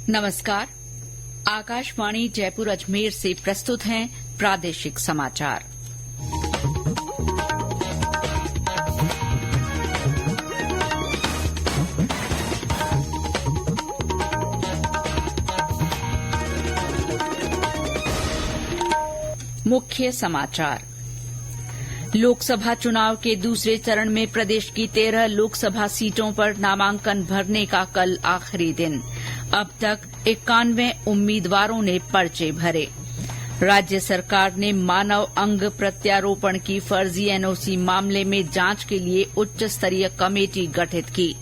नमस्कार। आकाशवाणी जयपुर अजमेर से प्रस्तुत हैं प्रादेशिक समाचार। मुख्य समाचार। लोकसभा चुनाव के दूसरे चरण में प्रदेश की 13 लोकसभा सीटों पर नामांकन भरने का कल आखिरी दिन। अब तक 91 उम्मीदवारों ने पर्चे भरे। राज्य सरकार ने मानव अंग प्रत्यारोपण की फर्जी एनओसी मामले में जांच के लिए उच्च स्तरीय कमेटी गठित की।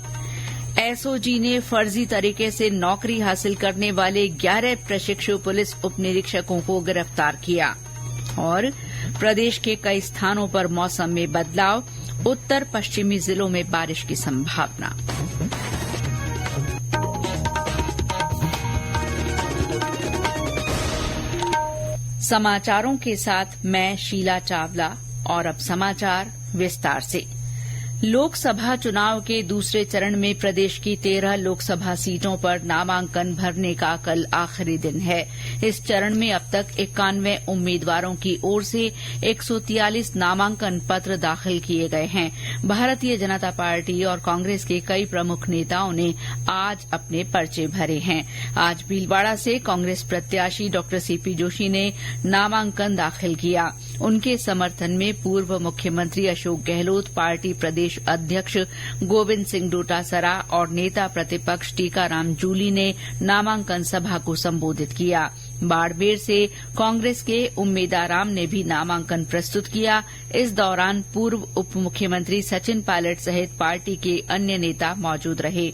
एसओजी ने फर्जी तरीके से नौकरी हासिल करने वाले 11 प्रशिक्षु पुलिस उप निरीक्षकों को गिरफ्तार किया। और प्रदेश के कई स्थानों पर मौसम में बदलाव, उत्तर पश्चिमी जिलों में बारिश की संभावना। समाचारों के साथ मैं शीला चावला। और अब समाचार विस्तार से। लोकसभा चुनाव के दूसरे चरण में प्रदेश की 13 लोकसभा सीटों पर नामांकन भरने का कल आखिरी दिन है। इस चरण में अब तक 91 उम्मीदवारों की ओर से 143 नामांकन पत्र दाखिल किए गए हैं। भारतीय जनता पार्टी और कांग्रेस के कई प्रमुख नेताओं ने आज अपने पर्चे भरे हैं। आज भीलवाड़ा से कांग्रेस प्रत्याशी डॉ सीपी जोशी ने नामांकन दाखिल किया। उनके समर्थन में पूर्व मुख्यमंत्री अशोक गहलोत, पार्टी प्रदेश अध्यक्ष गोविंद सिंह डोटासरा और नेता प्रतिपक्ष टीकाराम जूली ने नामांकन सभा को संबोधित किया। बाड़मेर से कांग्रेस के उम्मीदाराम ने भी नामांकन प्रस्तुत किया। इस दौरान पूर्व उप मुख्यमंत्री सचिन पायलट सहित पार्टी के अन्य नेता मौजूद रहे।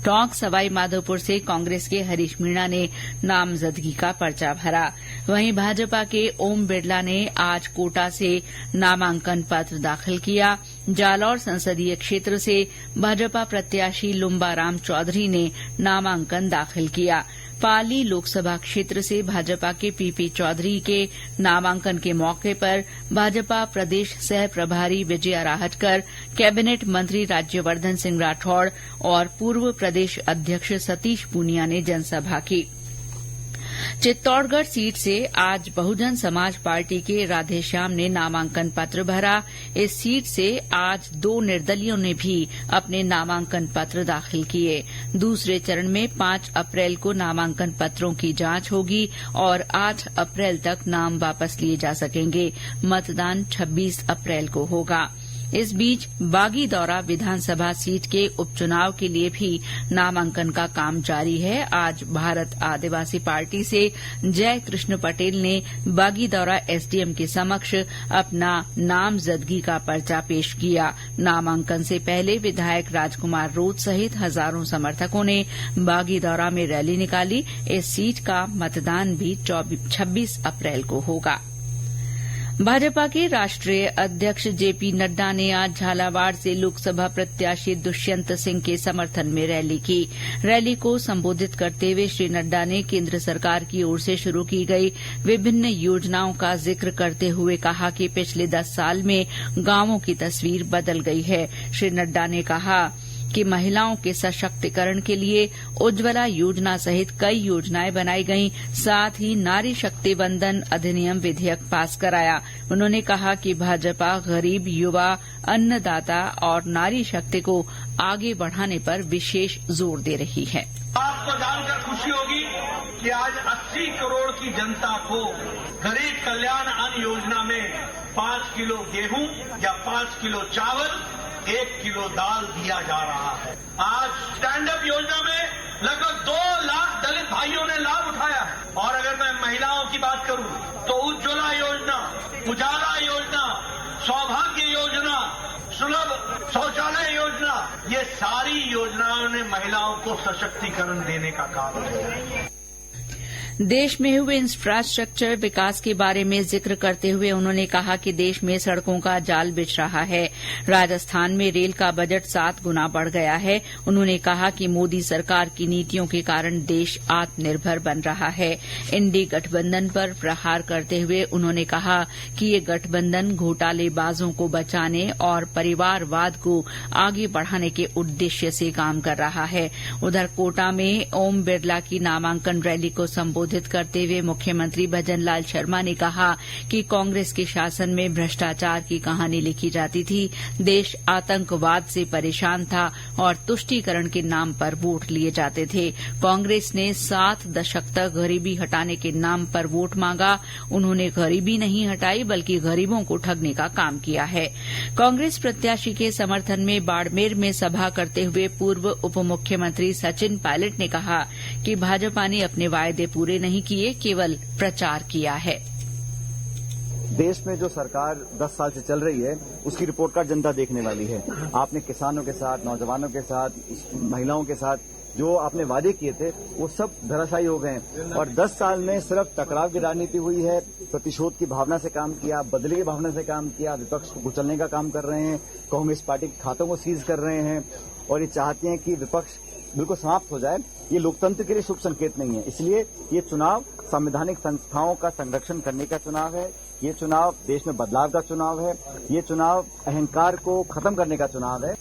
टोंक सवाई माधोपुर से कांग्रेस के हरीश मीणा ने नामजदगी का पर्चा भरा। वहीं भाजपा के ओम बिरला ने आज कोटा से नामांकन पत्र दाखिल किया। जालौर संसदीय क्षेत्र से भाजपा प्रत्याशी लुम्बाराम चौधरी ने नामांकन दाखिल किया। पाली लोकसभा क्षेत्र से भाजपा के पीपी चौधरी के नामांकन के मौके पर भाजपा प्रदेश सह प्रभारी विजया राहटकर, कैबिनेट मंत्री राज्यवर्धन सिंह राठौड़ और पूर्व प्रदेश अध्यक्ष सतीश पूनिया ने जनसभा की। चित्तौड़गढ़ सीट से आज बहुजन समाज पार्टी के राधेश्याम ने नामांकन पत्र भरा। इस सीट से आज 2 निर्दलीयों ने भी अपने नामांकन पत्र दाखिल किए। दूसरे चरण में 5 अप्रैल को नामांकन पत्रों की जांच होगी और 8 अप्रैल तक नाम वापस लिए जा सकेंगे। मतदान 26 अप्रैल को होगा। इस बीच बागीदौरा विधानसभा सीट के उपचुनाव के लिए भी नामांकन का काम जारी है। आज भारत आदिवासी पार्टी से जय कृष्ण पटेल ने बागीदौरा एसडीएम के समक्ष अपना नामजदगी का पर्चा पेश किया। नामांकन से पहले विधायक राजकुमार रोत सहित हजारों समर्थकों ने बागीदौरा में रैली निकाली। इस सीट का मतदान भी 26 अप्रैल को होगा। भाजपा के राष्ट्रीय अध्यक्ष जेपी नड्डा ने आज झालावाड़ से लोकसभा प्रत्याशी दुष्यंत सिंह के समर्थन में रैली की। रैली को संबोधित करते हुए श्री नड्डा ने केंद्र सरकार की ओर से शुरू की गई विभिन्न योजनाओं का जिक्र करते हुए कहा कि पिछले 10 साल में गांवों की तस्वीर बदल गई है। श्री नड्डा ने कहा कि महिलाओं के सशक्तिकरण के लिए उज्ज्वला योजना सहित कई योजनाएं बनाई गईं। साथ ही नारी शक्ति वंदन अधिनियम विधेयक पास कराया। उन्होंने कहा कि भाजपा गरीब, युवा, अन्नदाता और नारी शक्ति को आगे बढ़ाने पर विशेष जोर दे रही है। आपको जानकर खुशी होगी कि आज 80 करोड़ की जनता को गरीब कल्याण अन्न योजना में 5 किलो गेहूं या 5 किलो चावल, 1 किलो दाल दिया जा रहा है। आज स्टैंड अप योजना में लगभग 2 लाख दलित भाइयों ने लाभ उठाया है। और अगर मैं महिलाओं की बात करूं तो उज्ज्वला योजना, उजाला योजना, सौभाग्य योजना, सुलभ शौचालय योजना, ये सारी योजनाओं ने महिलाओं को सशक्तिकरण देने का काम किया है। देश में हुए इंफ्रास्ट्रक्चर विकास के बारे में जिक्र करते हुए उन्होंने कहा कि देश में सड़कों का जाल बिछ रहा है। राजस्थान में रेल का बजट 7 गुना बढ़ गया है। उन्होंने कहा कि मोदी सरकार की नीतियों के कारण देश आत्मनिर्भर बन रहा है। इंडी गठबंधन पर प्रहार करते हुए उन्होंने कहा कि ये गठबंधन घोटालेबाजों को बचाने और परिवारवाद को आगे बढ़ाने के उद्देश्य से काम कर रहा है। उधर कोटा में ओम बिरला की नामांकन रैली को संबोधित करते हुए मुख्यमंत्री भजनलाल शर्मा ने कहा कि कांग्रेस के शासन में भ्रष्टाचार की कहानी लिखी जाती थी। देश आतंकवाद से परेशान था और तुष्टीकरण के नाम पर वोट लिए जाते थे। कांग्रेस ने 7 दशक तक गरीबी हटाने के नाम पर वोट मांगा। उन्होंने गरीबी नहीं हटाई बल्कि गरीबों को ठगने का काम किया है। कांग्रेस प्रत्याशी के समर्थन में बाड़मेर में सभा करते हुए पूर्व उप मुख्यमंत्री सचिन पायलट ने कहा कि भाजपा ने अपने वायदे पूरे नहीं किए, केवल प्रचार किया है। देश में जो सरकार 10 साल से चल रही है उसकी रिपोर्ट कार्ड जनता देखने वाली है। आपने किसानों के साथ, नौजवानों के साथ, महिलाओं के साथ जो आपने वादे किए थे वो सब धराशायी हो गए हैं और 10 साल में सिर्फ टकराव की राजनीति हुई है। प्रतिशोध की भावना से काम किया, बदले की भावना से काम किया, विपक्ष को कुचलने का काम कर रहे हैं, कांग्रेस पार्टी के खातों को सीज कर रहे हैं और ये चाहते हैं कि विपक्ष बिल्कुल समाप्त हो जाए। ये लोकतंत्र के लिए शुभ संकेत नहीं है। इसलिए ये चुनाव संवैधानिक संस्थाओं का संरक्षण करने का चुनाव है। ये चुनाव देश में बदलाव का चुनाव है। ये चुनाव अहंकार को खत्म करने का चुनाव है।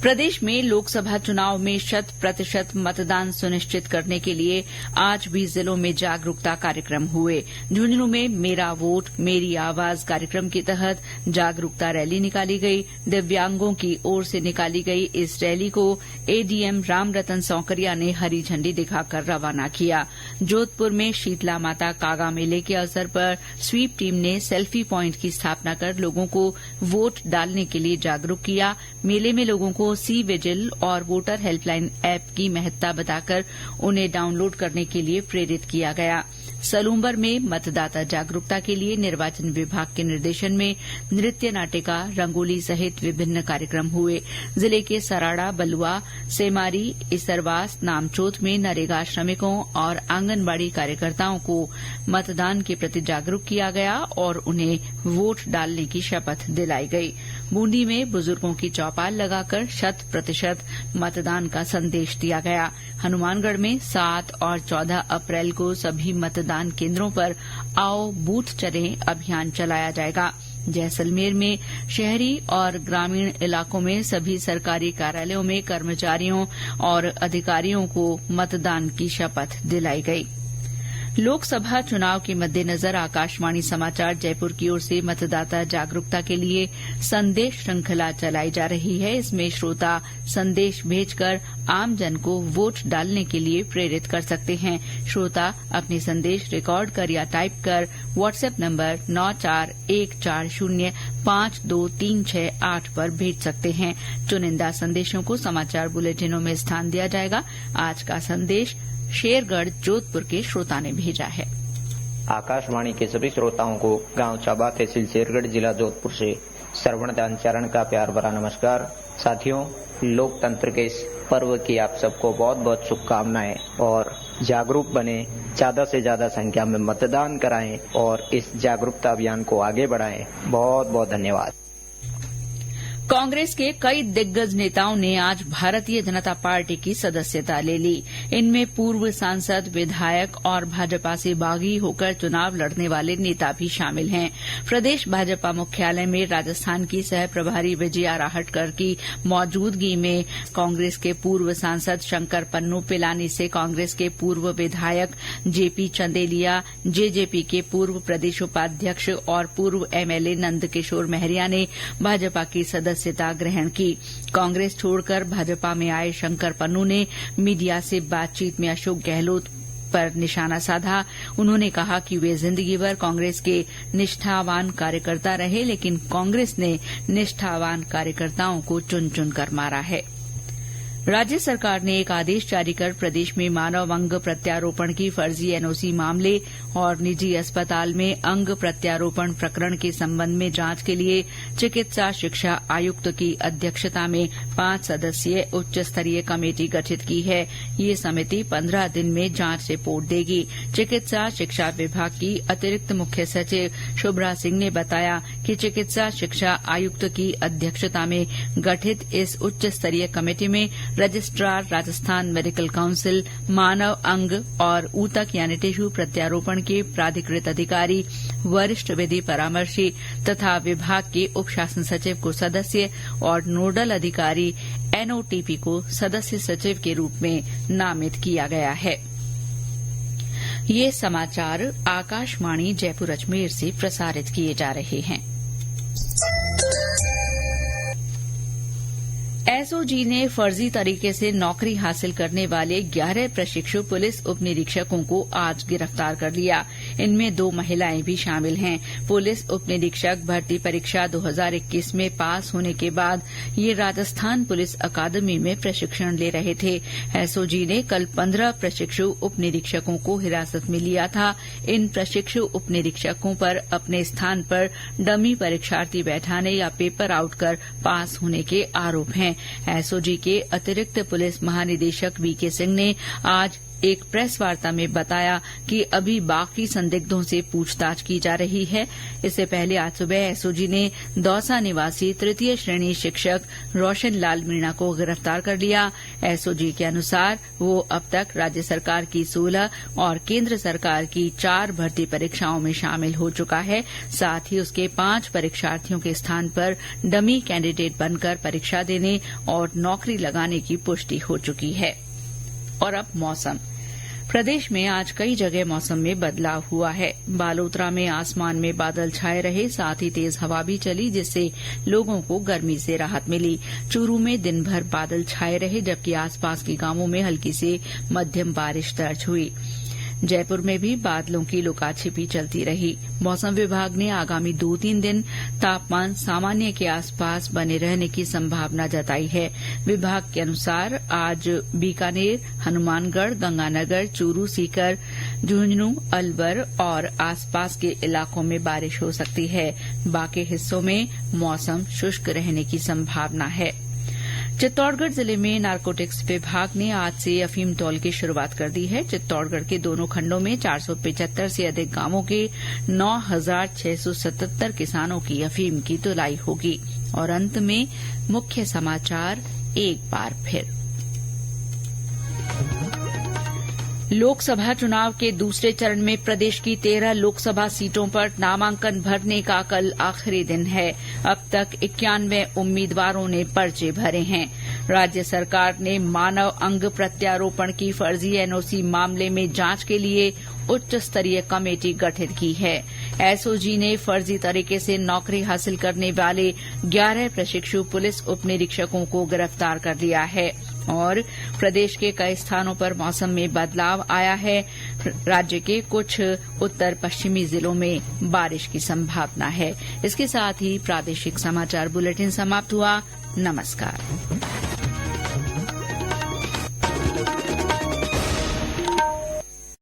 प्रदेश में लोकसभा चुनाव में 100% मतदान सुनिश्चित करने के लिए आज भी जिलों में जागरूकता कार्यक्रम हुए। झुंझुनू में मेरा वोट मेरी आवाज कार्यक्रम के तहत जागरूकता रैली निकाली गई। दिव्यांगों की ओर से निकाली गई इस रैली को एडीएम रामरतन सौकरिया ने हरी झंडी दिखाकर रवाना किया। जोधपुर में शीतला माता कागा मेले के अवसर पर स्वीप टीम ने सेल्फी प्वाइंट की स्थापना कर लोगों को वोट डालने के लिए जागरूक किया। मेले में लोगों को सी विजिल और वोटर हेल्पलाइन ऐप की महत्ता बताकर उन्हें डाउनलोड करने के लिए प्रेरित किया गया। सलूम्बर में मतदाता जागरूकता के लिए निर्वाचन विभाग के निर्देशन में नृत्य नाटिका, रंगोली सहित विभिन्न कार्यक्रम हुए। जिले के सराड़ा, बलुआ, सेमारी, इसरवास, नामचोथ में नरेगा श्रमिकों और आंगनबाड़ी कार्यकर्ताओं को मतदान के प्रति जागरूक किया गया और उन्हें वोट डालने की शपथ दिलाई गई। बूंदी में बुजुर्गों की चौपाल लगाकर 100% मतदान का संदेश दिया गया। हनुमानगढ़ में 7 और 14 अप्रैल को सभी मतदान केन्द्रों पर आओ बूथ चलें अभियान चलाया जाएगा। जैसलमेर में शहरी और ग्रामीण इलाकों में सभी सरकारी कार्यालयों में कर्मचारियों और अधिकारियों को मतदान की शपथ दिलाई गई। लोकसभा चुनाव के मद्देनजर आकाशवाणी समाचार जयपुर की ओर से मतदाता जागरूकता के लिए संदेश श्रृंखला चलाई जा रही है। इसमें श्रोता संदेश भेजकर आमजन को वोट डालने के लिए प्रेरित कर सकते हैं। श्रोता अपने संदेश रिकॉर्ड कर या टाइप कर व्हाट्सएप नंबर 9414052368 पर भेज सकते हैं। चुनिंदा संदेशों को समाचार बुलेटिनों में स्थान दिया जाएगा। आज का संदेश शेरगढ़ जोधपुर के श्रोता ने भेजा है। आकाशवाणी के सभी श्रोताओं को गांव चाबा तहसील शेरगढ़ जिला जोधपुर से श्रवणदान चरण का प्यार भरा नमस्कार। साथियों, लोकतंत्र के इस पर्व की आप सबको बहुत बहुत शुभकामनाएं और जागरूक बने, ज्यादा से ज्यादा संख्या में मतदान कराएं और इस जागरूकता अभियान को आगे बढ़ाएं। बहुत बहुत धन्यवाद। कांग्रेस के कई दिग्गज नेताओं ने आज भारतीय जनता पार्टी की सदस्यता ले ली। इनमें पूर्व सांसद, विधायक और भाजपा से बागी होकर चुनाव लड़ने वाले नेता भी शामिल हैं। प्रदेश भाजपा मुख्यालय में राजस्थान की सह प्रभारी विजया राहटकर की मौजूदगी में कांग्रेस के पूर्व सांसद शंकर पन्नू, पिलानी से कांग्रेस के पूर्व विधायक जेपी चंदेलिया, जेजेपी के पूर्व प्रदेश उपाध्यक्ष और पूर्व एमएलए नंदकिशोर महरिया ने भाजपा की सदस्यता ग्रहण की। कांग्रेस छोड़कर भाजपा में आए शंकर पन्नू ने मीडिया से बातचीत में अशोक गहलोत पर निशाना साधा। उन्होंने कहा कि वे जिंदगी भर कांग्रेस के निष्ठावान कार्यकर्ता रहे, लेकिन कांग्रेस ने निष्ठावान कार्यकर्ताओं को चुन चुन कर मारा है। राज्य सरकार ने एक आदेश जारी कर प्रदेश में मानव अंग प्रत्यारोपण की फर्जी एनओसी मामले और निजी अस्पताल में अंग प्रत्यारोपण प्रकरण के संबंध में जांच के लिए चिकित्सा शिक्षा आयुक्त की अध्यक्षता में 5 सदस्यीय उच्च स्तरीय कमेटी गठित की है। ये समिति 15 दिन में जांच रिपोर्ट देगी। चिकित्सा शिक्षा विभाग की अतिरिक्त मुख्य सचिव शुभ्रा सिंह ने बताया कि चिकित्सा शिक्षा आयुक्त की अध्यक्षता में गठित इस उच्च स्तरीय कमेटी में रजिस्ट्रार, राजस्थान मेडिकल काउंसिल, मानव अंग और ऊतक यानी टिश्यू प्रत्यारोपण के प्राधिकृत अधिकारी, वरिष्ठ विधि परामर्शी तथा विभाग के उप शासन सचिव को सदस्य और नोडल अधिकारी एनओटीपी को सदस्य सचिव के रूप में नामित किया गया है। ये समाचार आकाशवाणी जयपुर अजमेर से प्रसारित किए जा रहे हैं। एसओजी ने फर्जी तरीके से नौकरी हासिल करने वाले 11 प्रशिक्षु पुलिस उप निरीक्षकों को आज गिरफ्तार कर लिया। इनमें 2 महिलाएं भी शामिल हैं। पुलिस उप निरीक्षक भर्ती परीक्षा 2021 में पास होने के बाद ये राजस्थान पुलिस अकादमी में प्रशिक्षण ले रहे थे। एसओजी ने कल 15 प्रशिक्षु उप निरीक्षकों को हिरासत में लिया था। इन प्रशिक्षु उप निरीक्षकों पर अपने स्थान पर डमी परीक्षार्थी बैठाने या पेपर आउट कर पास होने के आरोप हैं। एसओजी के अतिरिक्त पुलिस महानिदेशक वीके सिंह ने आज एक प्रेस वार्ता में बताया कि अभी बाकी संदिग्धों से पूछताछ की जा रही है। इससे पहले आज सुबह एसओजी ने दौसा निवासी तृतीय श्रेणी शिक्षक रोशन लाल मीणा को गिरफ्तार कर लिया। एसओजी के अनुसार वो अब तक राज्य सरकार की 16 और केंद्र सरकार की 4 भर्ती परीक्षाओं में शामिल हो चुका है। साथ ही उसके 5 परीक्षार्थियों के स्थान पर डमी कैंडिडेट बनकर परीक्षा देने और नौकरी लगाने की पुष्टि हो चुकी है। और अब मौसम। प्रदेश में आज कई जगह मौसम में बदलाव हुआ है। बालोतरा में आसमान में बादल छाए रहे, साथ ही तेज हवा भी चली, जिससे लोगों को गर्मी से राहत मिली। चूरू में दिन भर बादल छाए रहे, जबकि आसपास के गांवों में हल्की से मध्यम बारिश दर्ज हुई। जयपुर में भी बादलों की लुकाछिपी चलती रही। मौसम विभाग ने आगामी 2-3 दिन तापमान सामान्य के आसपास बने रहने की संभावना जताई है। विभाग के अनुसार आज बीकानेर, हनुमानगढ़, गंगानगर, चूरू, सीकर, झुंझुनू, अलवर और आसपास के इलाकों में बारिश हो सकती है। बाकी हिस्सों में मौसम शुष्क रहने की संभावना है। चित्तौड़गढ़ जिले में नारकोटिक्स विभाग ने आज से अफीम तौल की शुरूआत कर दी है। चित्तौड़गढ़ के दोनों खंडों में 475 से अधिक गांवों के 9,677 किसानों की अफीम की तुलाई होगी। और अंत में मुख्य समाचार एक बार फिर। लोकसभा चुनाव के दूसरे चरण में प्रदेश की 13 लोकसभा सीटों पर नामांकन भरने का कल आखिरी दिन है। अब तक 91 उम्मीदवारों ने पर्चे भरे हैं। राज्य सरकार ने मानव अंग प्रत्यारोपण की फर्जी एनओसी मामले में जांच के लिए उच्च स्तरीय कमेटी गठित की है। एसओजी ने फर्जी तरीके से नौकरी हासिल करने वाले 11 प्रशिक्षु पुलिस उप निरीक्षकों को गिरफ्तार कर लिया है। और प्रदेश के कई स्थानों पर मौसम में बदलाव आया है। राज्य के कुछ उत्तर पश्चिमी जिलों में बारिश की संभावना है। इसके साथ ही प्रादेशिक समाचार बुलेटिन समाप्त हुआ। नमस्कार।